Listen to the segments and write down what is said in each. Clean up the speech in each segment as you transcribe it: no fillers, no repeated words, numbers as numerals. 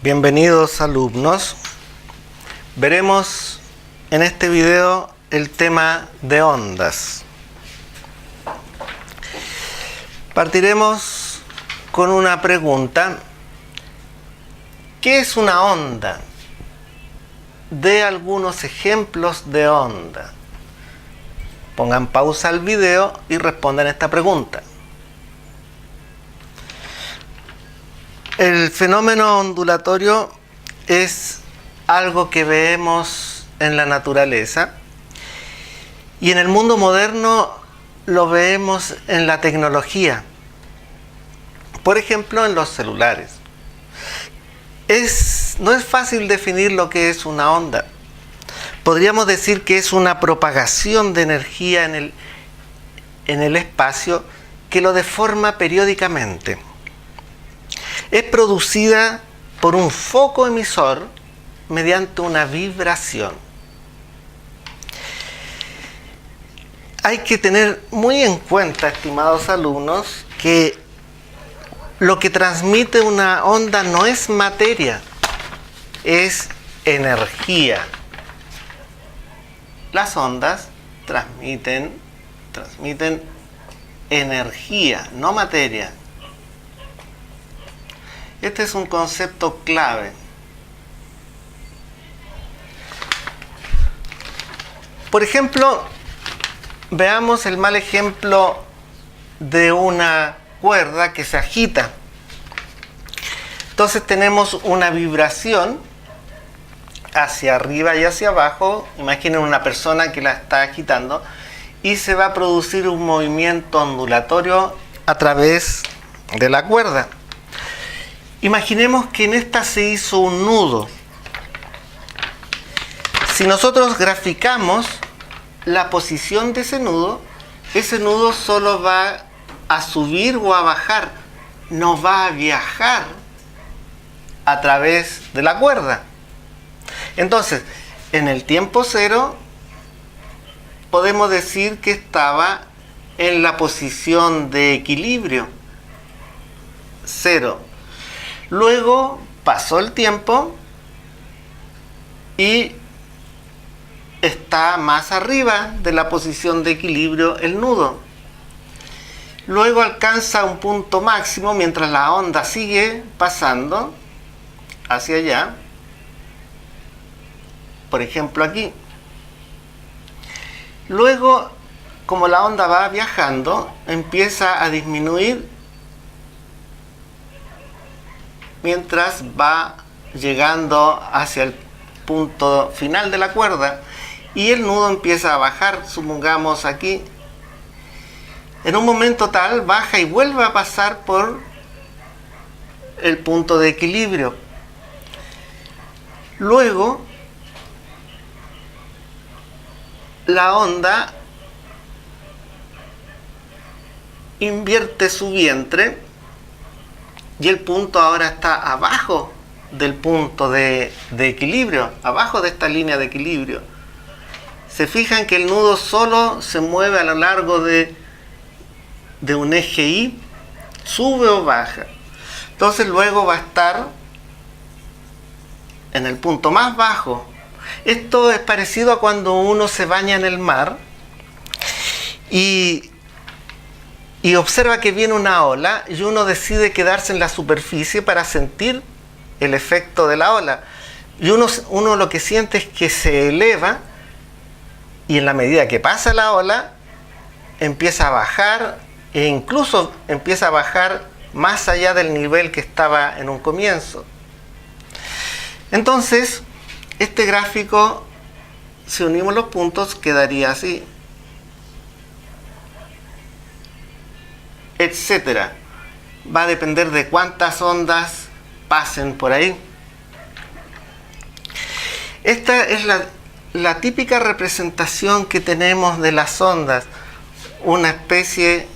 Bienvenidos alumnos. Veremos en este video el tema de ondas. Partiremos con una pregunta. ¿Qué es una onda? Dé algunos ejemplos de onda. Pongan pausa al video y respondan esta pregunta. El fenómeno ondulatorio es algo que vemos en la naturaleza y en el mundo moderno lo vemos en la tecnología. Por ejemplo, en los celulares. No es fácil definir lo que es una onda. Podríamos decir que es una propagación de energía en el espacio que lo deforma periódicamente. Es producida por un foco emisor mediante una vibración. Hay que tener muy en cuenta, estimados alumnos, que lo que transmite una onda no es materia, es energía. Las ondas transmiten energía, no materia. Este es un concepto clave. Por ejemplo, veamos el mal ejemplo de una cuerda que se agita. Entonces tenemos una vibración hacia arriba y hacia abajo. Imaginen una persona que la está agitando y se va a producir un movimiento ondulatorio a través de la cuerda. Imaginemos que en esta se hizo un nudo. Si nosotros graficamos la posición de ese nudo solo va a subir o a bajar, no va a viajar a través de la cuerda. Entonces, en el tiempo cero, podemos decir que estaba en la posición de equilibrio, cero. Luego pasó el tiempo y está más arriba de la posición de equilibrio el nudo. Luego alcanza un punto máximo mientras la onda sigue pasando hacia allá. Por ejemplo aquí. Luego, como la onda va viajando, empieza a disminuir mientras va llegando hacia el punto final de la cuerda y el nudo empieza a bajar, supongamos aquí. En un momento tal baja y vuelve a pasar por el punto de equilibrio. Luego la onda invierte su vientre y el punto ahora está abajo del punto de equilibrio, abajo de esta línea de equilibrio. Se fijan que el nudo solo se mueve a lo largo de un eje Y, sube o baja. Entonces luego va a estar en el punto más bajo. Esto es parecido a cuando uno se baña en el mar y observa que viene una ola y uno decide quedarse en la superficie para sentir el efecto de la ola. Y uno lo que siente es que se eleva y en la medida que pasa la ola empieza a bajar e incluso empieza a bajar más allá del nivel que estaba en un comienzo. Entonces, este gráfico, si unimos los puntos, quedaría así, etcétera. Va a depender de cuántas ondas pasen por ahí. Esta es la típica representación que tenemos de las ondas, una especie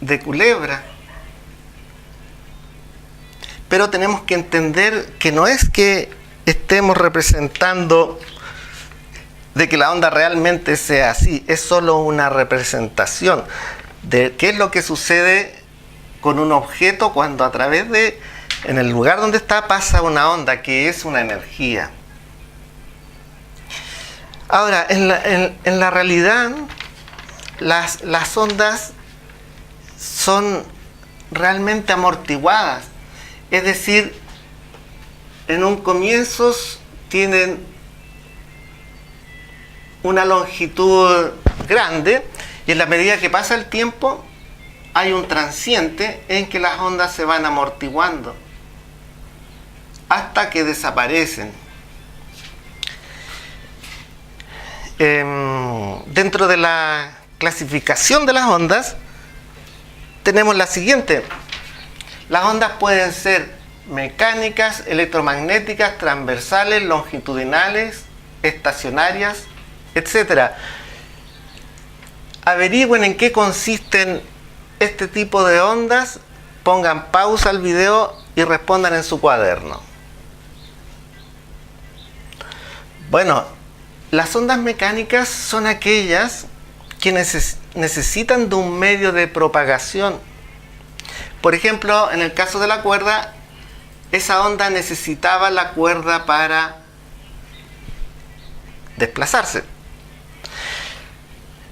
de culebra. Pero tenemos que entender que no es que estemos representando de que la onda realmente sea así, es solo una representación de qué es lo que sucede con un objeto cuando a través de En el lugar donde está pasa una onda que es una energía. Ahora, en la realidad, las ondas son realmente amortiguadas. Es decir, en un comienzo tienen una longitud grande y en la medida que pasa el tiempo hay un transiente en que las ondas se van amortiguando hasta que desaparecen. Dentro de la clasificación de las ondas tenemos la siguiente. Las ondas pueden ser mecánicas, electromagnéticas, transversales, longitudinales, estacionarias, etc. Averigüen en qué consisten este tipo de ondas, pongan pausa al video y respondan en su cuaderno. Bueno, las ondas mecánicas son aquellas que necesitan de un medio de propagación. Por ejemplo, en el caso de la cuerda, esa onda necesitaba la cuerda para desplazarse.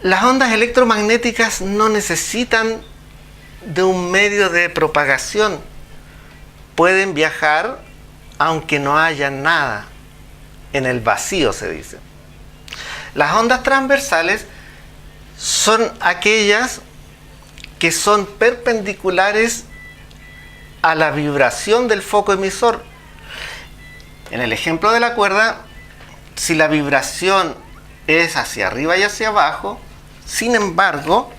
Las ondas electromagnéticas no necesitan de un medio de propagación. Pueden viajar aunque no haya nada. En el vacío, se dice. Las ondas transversales son aquellas que son perpendiculares a la vibración del foco emisor. En el ejemplo de la cuerda, si la vibración es hacia arriba y hacia abajo, sin embargo,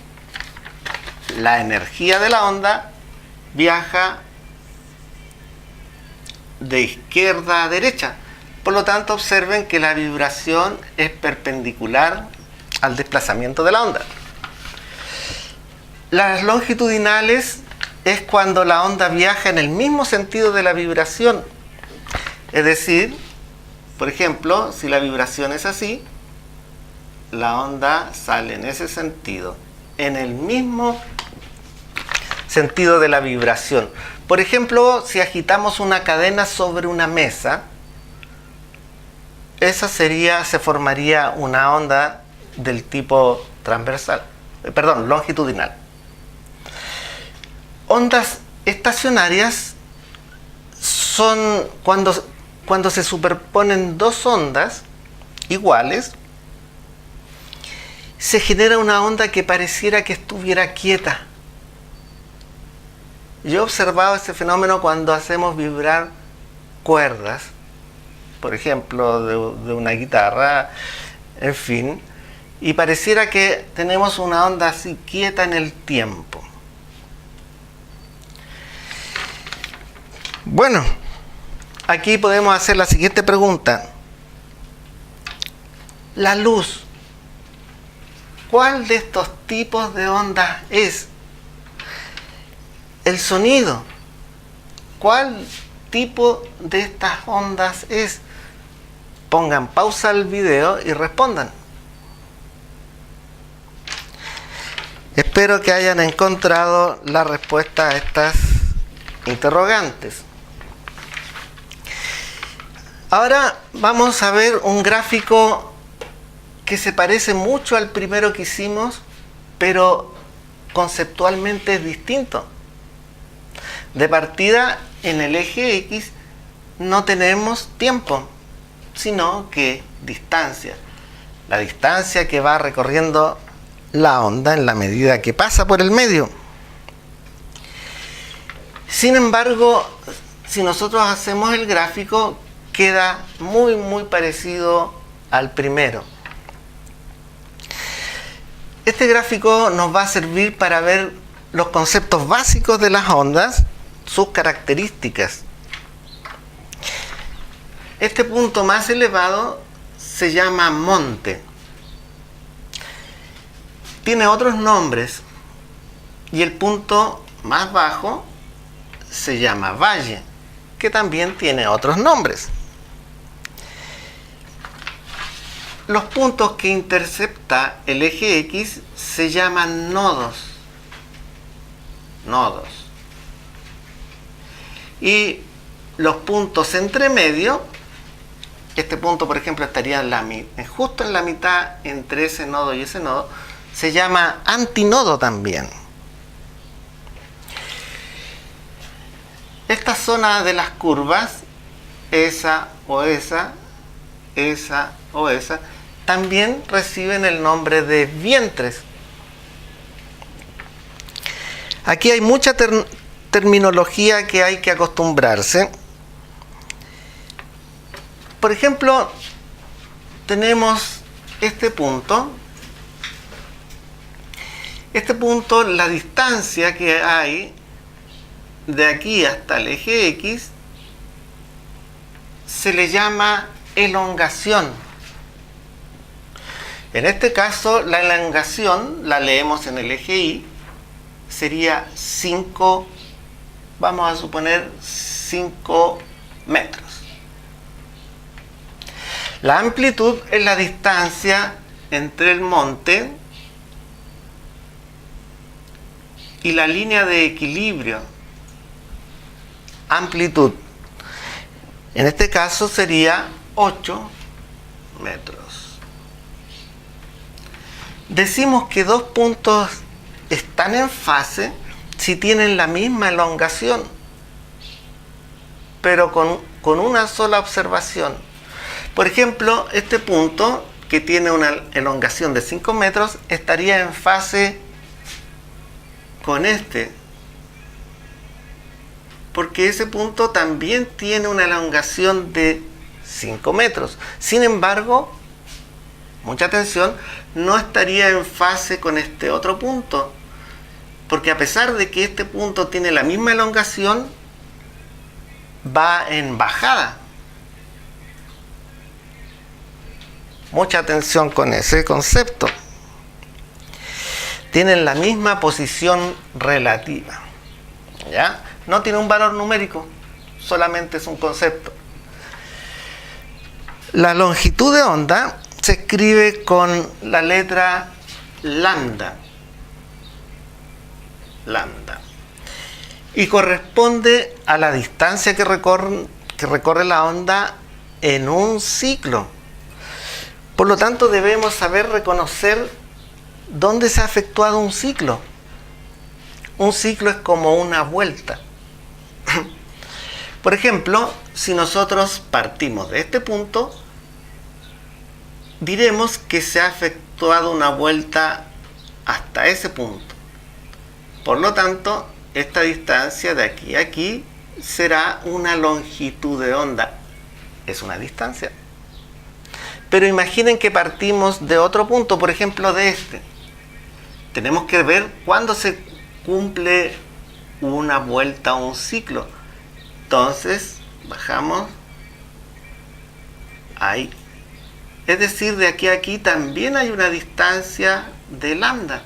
la energía de la onda viaja de izquierda a derecha. Por lo tanto, observen que la vibración es perpendicular al desplazamiento de la onda. Las longitudinales es cuando la onda viaja en el mismo sentido de la vibración. Es decir, por ejemplo, si la vibración es así, la onda sale en ese sentido, en el mismo sentido de la vibración. Por ejemplo, si agitamos una cadena sobre una mesa, se formaría una onda del tipo longitudinal. Ondas estacionarias son cuando se superponen dos ondas iguales, se genera una onda que pareciera que estuviera quieta. Yo he observado ese fenómeno cuando hacemos vibrar cuerdas, por ejemplo, de una guitarra, en fin, y pareciera que tenemos una onda así quieta en el tiempo. Bueno, aquí podemos hacer la siguiente pregunta. La luz, ¿cuál de estos tipos de ondas es? El sonido, ¿cuál tipo de estas ondas es? Pongan pausa al video y respondan. Espero que hayan encontrado la respuesta a estas interrogantes. Ahora vamos a ver un gráfico que se parece mucho al primero que hicimos, pero conceptualmente es distinto. De partida, en el eje X no tenemos tiempo, sino que distancia. La distancia que va recorriendo la onda en la medida que pasa por el medio. Sin embargo, si nosotros hacemos el gráfico, queda muy parecido al primero. Este gráfico nos va a servir para ver los conceptos básicos de las ondas, sus características. Este punto más elevado se llama monte. Tiene otros nombres. Y el punto más bajo se llama valle, que también tiene otros nombres. Los puntos que intercepta el eje X se llaman nodos. Y los puntos entre medio, este punto por ejemplo estaría justo en la mitad entre ese nodo y ese nodo, se llama antinodo también. Esta zona de las curvas, esa o esa, esa o esa, también reciben el nombre de vientres. Aquí hay mucha terminología que hay que acostumbrarse. Por ejemplo, tenemos este punto. Este punto, la distancia que hay de aquí hasta el eje X, se le llama elongación. En este caso, la elongación la leemos en el eje Y, sería 5, vamos a suponer 5 metros. La amplitud es la distancia entre el monte y la línea de equilibrio. Amplitud. En este caso sería 8 metros. Decimos que dos puntos están en fase si tienen la misma elongación, pero con una sola observación. Por ejemplo, este punto, que tiene una elongación de 5 metros, estaría en fase con este, porque ese punto también tiene una elongación de 5 metros. Sin embargo, mucha atención, no estaría en fase con este otro punto, porque a pesar de que este punto tiene la misma elongación, va en bajada. Mucha atención con ese concepto. Tienen la misma posición relativa, ¿ya? No tiene un valor numérico, solamente es un concepto. La longitud de onda se escribe con la letra lambda. Lambda. Y corresponde a la distancia que recorre la onda en un ciclo. Por lo tanto, debemos saber reconocer dónde se ha efectuado un ciclo. Un ciclo es como una vuelta. Por ejemplo, si nosotros partimos de este punto, diremos que se ha efectuado una vuelta hasta ese punto. Por lo tanto, esta distancia de aquí a aquí será una longitud de onda. Es una distancia. Pero imaginen que partimos de otro punto, por ejemplo de este. Tenemos que ver cuándo se cumple una vuelta o un ciclo. Entonces, bajamos ahí. Es decir, de aquí a aquí también hay una distancia de lambda.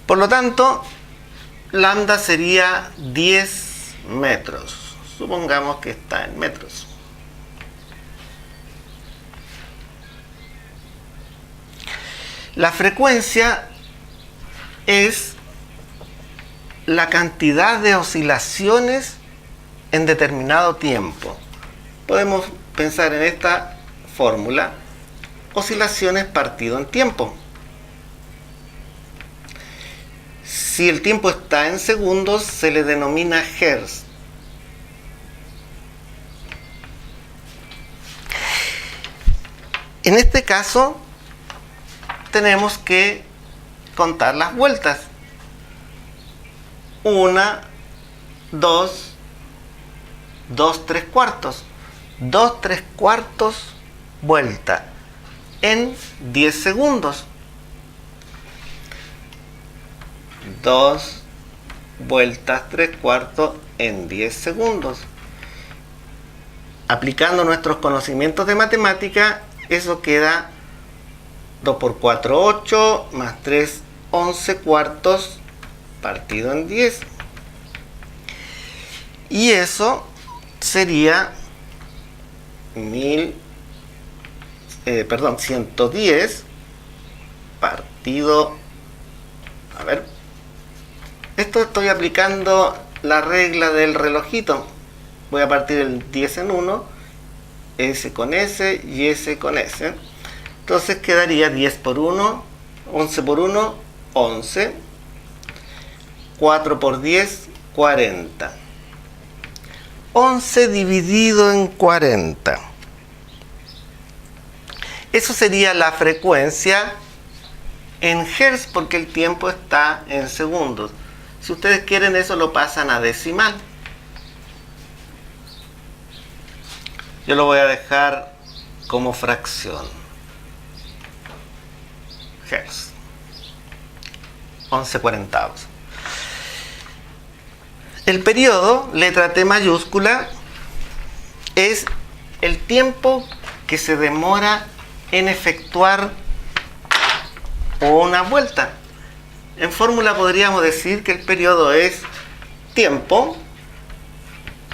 Por lo tanto, lambda sería 10 metros. Supongamos que está en metros. La frecuencia es la cantidad de oscilaciones en determinado tiempo. Podemos pensar en esta fórmula: oscilaciones partido en tiempo. Si el tiempo está en segundos, se le denomina hertz. En este caso, tenemos que contar las vueltas. 1, 2, 2 3/4. 2 3/4 vuelta en 10 segundos. 2 vueltas 3/4 en 10 segundos. Aplicando nuestros conocimientos de matemática, eso queda 2 por 4, 8, más 3, 11 cuartos, partido en 10. Y eso sería 110 partido, Esto estoy aplicando la regla del relojito. Voy a partir el 10 en 1, S con S y S con S. Entonces quedaría 10 por 1, 11 por 1, 11. 4 por 10, 40. 11 dividido en 40. Eso sería la frecuencia en hertz, porque el tiempo está en segundos. Si ustedes quieren, eso lo pasan a decimal. Yo lo voy a dejar como fracción. Hertz. 11/40. El periodo, letra T mayúscula, es el tiempo que se demora en efectuar una vuelta. En fórmula podríamos decir que el periodo es tiempo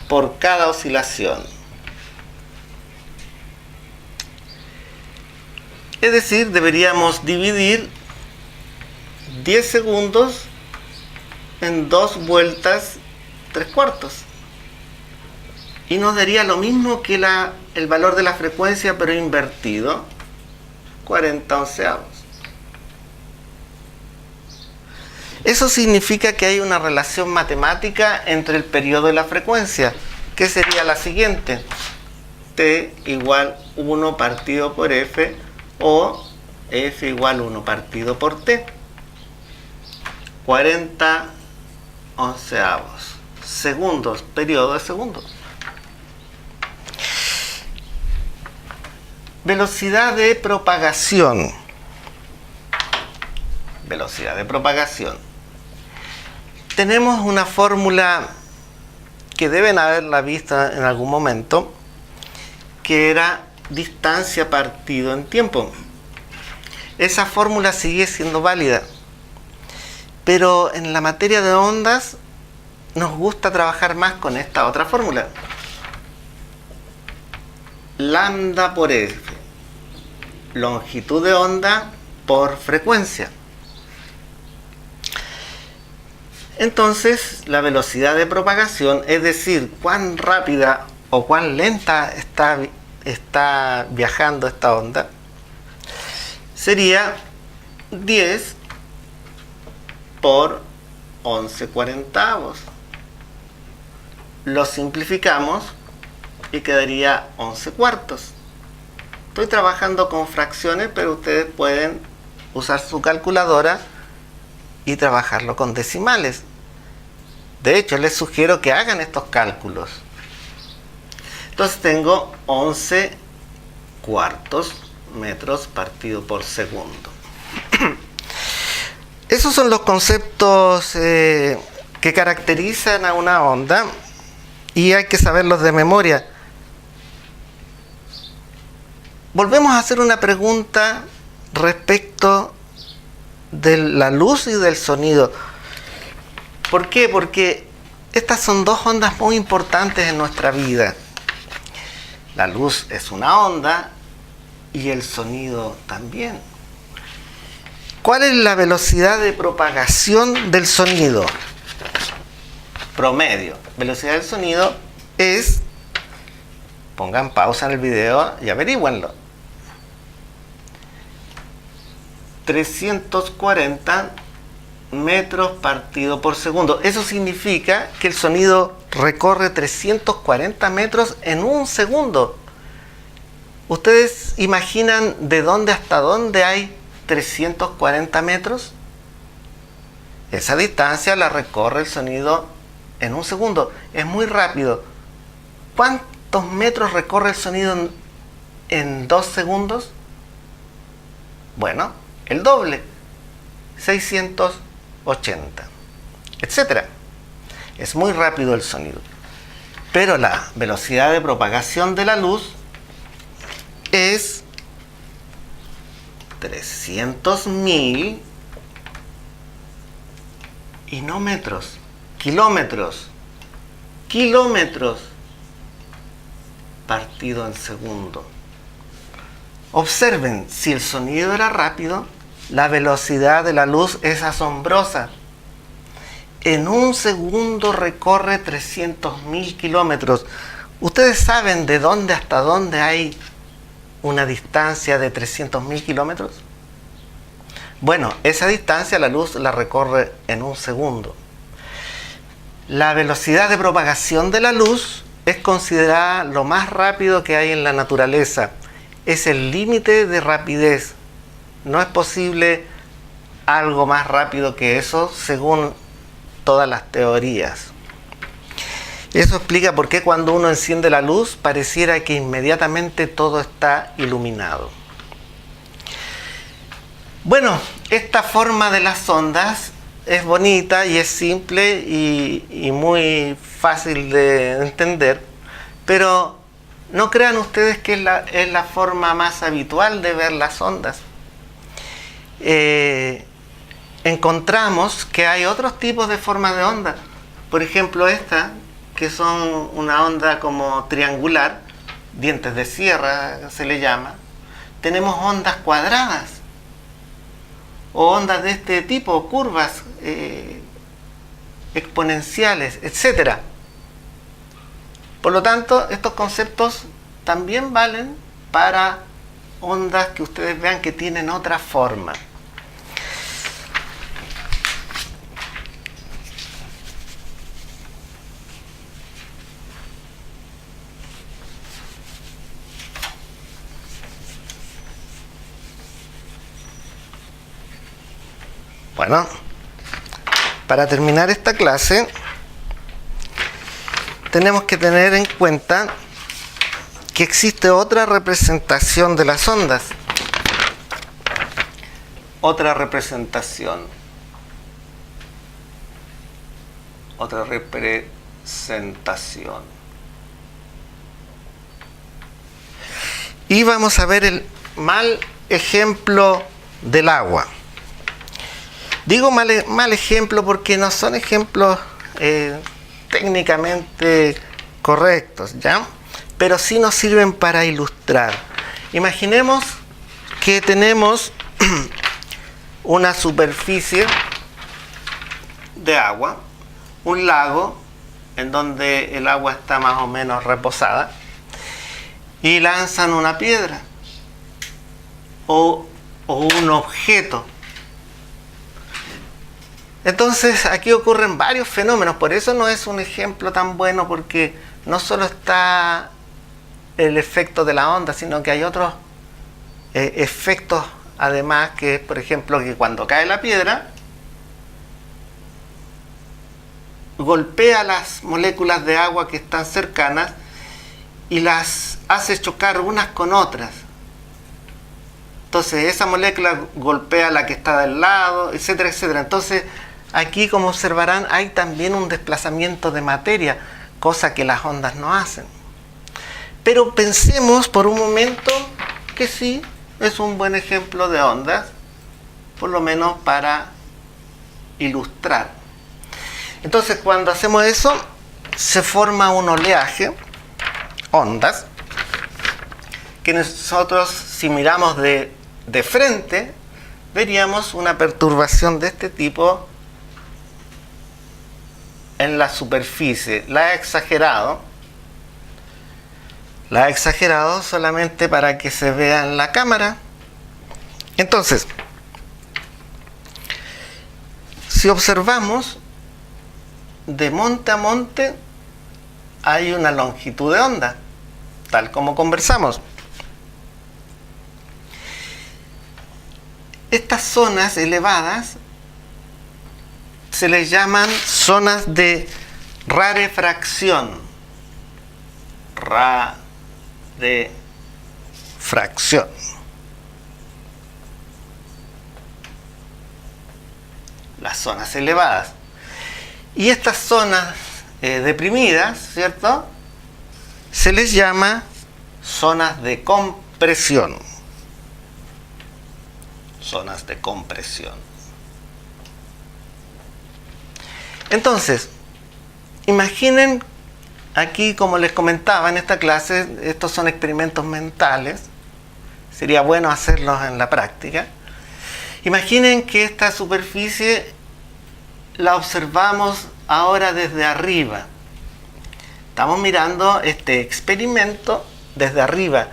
por cada oscilación. Es decir, deberíamos dividir 10 segundos en 2 vueltas 3/4. Y nos daría lo mismo que el valor de la frecuencia, pero invertido, 40/11. Eso significa que hay una relación matemática entre el periodo y la frecuencia, que sería la siguiente: T igual 1 partido por F, o F igual 1 partido por T. 40/11. Segundos, periodo de segundos. Velocidad de propagación. Velocidad de propagación. Tenemos una fórmula que deben haberla visto en algún momento, que era distancia partido en tiempo. Esa fórmula sigue siendo válida, pero en la materia de ondas nos gusta trabajar más con esta otra fórmula. Lambda por F, longitud de onda por frecuencia. Entonces, la velocidad de propagación, es decir, cuán rápida o cuán lenta está viajando esta onda, sería 10 por 11/40. Lo simplificamos y quedaría 11/4. Estoy trabajando con fracciones, pero ustedes pueden usar su calculadora y trabajarlo con decimales. De hecho, les sugiero que hagan estos cálculos. Entonces tengo 11/4 metros partido por segundo. Esos son los conceptos que caracterizan a una onda, y hay que saberlos de memoria. Volvemos a hacer una pregunta respecto de la luz y del sonido. ¿Por qué? Porque estas son dos ondas muy importantes en nuestra vida. La luz es una onda y el sonido también. ¿Cuál es la velocidad de propagación del sonido? Promedio. Velocidad del sonido es, pongan pausa en el video y averígüenlo, 340 metros partido por segundo. Eso significa que el sonido recorre 340 metros en un segundo. ¿Ustedes imaginan de dónde hasta dónde hay 340 metros? Esa distancia la recorre el sonido en un segundo. Es muy rápido. ¿Cuántos metros recorre el sonido en 2 segundos? Bueno, el doble. 680, etcétera. Es muy rápido el sonido. Pero la velocidad de propagación de la luz es 300.000 y no metros, kilómetros partido en segundo. Observen, si el sonido era rápido, la velocidad de la luz es asombrosa. en un segundo recorre 300.000 kilómetros. ¿Ustedes saben de dónde hasta dónde hay una distancia de 300.000 kilómetros? Bueno, esa distancia la luz la recorre en un segundo. La velocidad de propagación de la luz es considerada lo más rápido que hay en la naturaleza. Es el límite de rapidez. No es posible algo más rápido que eso según todas las teorías. Eso explica por qué cuando uno enciende la luz pareciera que inmediatamente todo está iluminado. Bueno, esta forma de las ondas es bonita y es simple y muy fácil de entender, pero no crean ustedes que es la forma más habitual de ver las ondas. Encontramos que hay otros tipos de formas de onda. Por ejemplo, esta, que son una onda como triangular, dientes de sierra se le llama. Tenemos ondas cuadradas o ondas de este tipo, curvas, exponenciales, etc. Por lo tanto, estos conceptos también valen para ondas que ustedes vean que tienen otra forma. Bueno, para terminar esta clase, tenemos que tener en cuenta que existe otra representación de las ondas. Otra representación. Otra representación. Y vamos a ver el mal ejemplo del agua. Digo mal ejemplo porque no son ejemplos técnicamente correctos, ¿ya? Pero sí nos sirven para ilustrar. Imaginemos que tenemos una superficie de agua, un lago en donde el agua está más o menos reposada, y lanzan una piedra o un objeto. Entonces aquí ocurren varios fenómenos, por eso no es un ejemplo tan bueno, porque no solo está el efecto de la onda, sino que hay otros efectos además, que es, por ejemplo, que cuando cae la piedra golpea las moléculas de agua que están cercanas y las hace chocar unas con otras. Entonces esa molécula golpea a la que está del lado, etcétera, etcétera. Entonces aquí, como observarán, hay también un desplazamiento de materia, cosa que las ondas no hacen. Pero pensemos por un momento que sí, es un buen ejemplo de ondas, por lo menos para ilustrar. Entonces, cuando hacemos eso, se forma un oleaje, ondas, que nosotros, si miramos de frente, veríamos una perturbación de este tipo en la superficie. La he exagerado solamente para que se vea en la cámara. Entonces, si observamos de monte a monte, hay una longitud de onda, tal como conversamos. Estas zonas elevadas se les llaman zonas de rarefracción. Rarefracción. Las zonas elevadas. Y estas zonas deprimidas, ¿cierto?, se les llama zonas de compresión. Zonas de compresión. Entonces, imaginen aquí, como les comentaba en esta clase, estos son experimentos mentales, sería bueno hacerlos en la práctica. Imaginen que esta superficie la observamos ahora desde arriba. Estamos mirando este experimento desde arriba.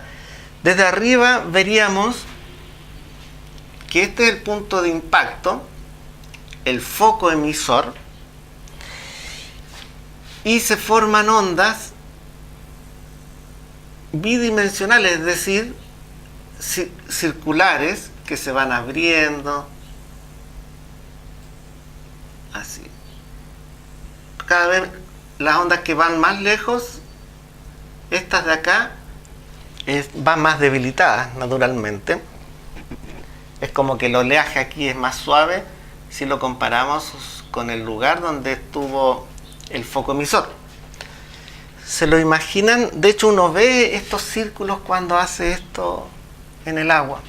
Desde arriba veríamos que este es el punto de impacto, el foco emisor, y se forman ondas bidimensionales, es decir, circulares, que se van abriendo, así. Cada vez las ondas que van más lejos, estas de acá, van más debilitadas naturalmente. Es como que el oleaje aquí es más suave si lo comparamos con el lugar donde estuvo el foco emisor. ¿Se lo imaginan? De hecho, uno ve estos círculos cuando hace esto en el agua.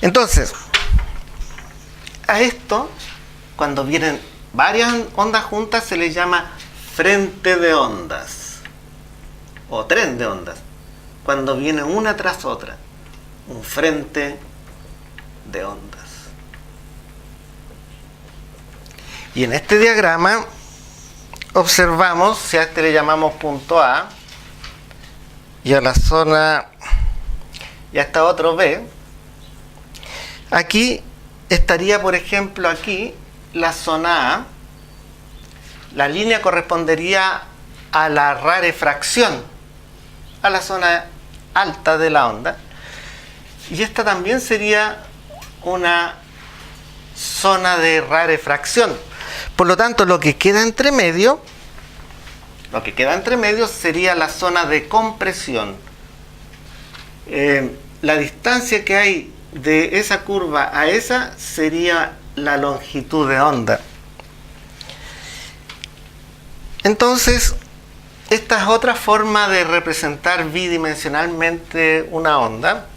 Entonces, a esto, cuando vienen varias ondas juntas, se les llama frente de ondas o tren de ondas. Cuando viene una tras otra, un frente de ondas. Y en este diagrama observamos, si a este le llamamos punto A, y a la zona, y a esta otro B, aquí estaría, por ejemplo, aquí la zona A, la línea correspondería a la rarefracción, a la zona alta de la onda, y esta también sería una zona de rarefracción. Por lo tanto, lo que queda entre medio sería la zona de compresión. La distancia que hay de esa curva a esa sería la longitud de onda. Entonces, esta es otra forma de representar bidimensionalmente una onda,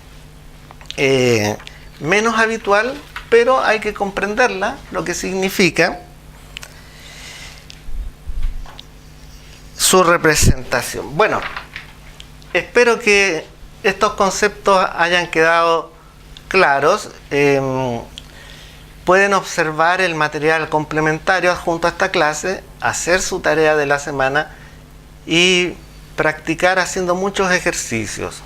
menos habitual, pero hay que comprenderla, lo que significa su representación. Bueno, espero que estos conceptos hayan quedado claros. Pueden observar el material complementario adjunto a esta clase, hacer su tarea de la semana y practicar haciendo muchos ejercicios.